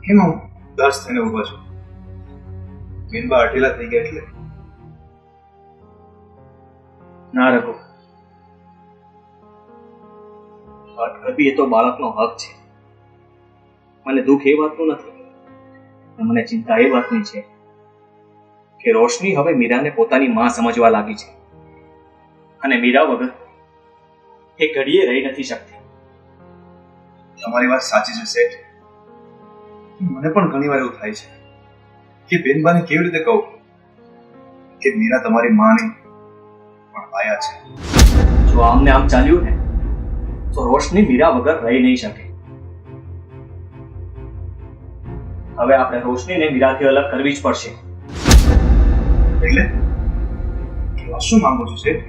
કેમ આમ ઉદાસ થઈને ઊભા છો? બેનબા અઠેલા થઈ ગયા એટલે? ના રઘુ, વાત કરવી એ તો બાળકનો હક છે. મને દુઃખ એ વાતનું નથી, પણ મને ચિંતા એ વાતની છે કે રોશની હવે મીરાને પોતાની માં સમજવા લાગી છે અને મીરા વગર એ ઘડીએ રહી નથી શકતી. તમારી વાત સાચી છે શેઠ. મને પણ ઘણી વાર એવું થાય છે કે બેનબાને કેવી રીતે કહું કે મીરા તમારી માં નહીં પણ આયા છે. જો આમને આમ ચાલ્યું ને તો રોશની મીરા વગર રહી નહીં શકે. હવે આપણે રોશનીને મીરાથી અલગ કરવી જ પડશે. એટલે કહેવા શું માંગુ છું શેઠ?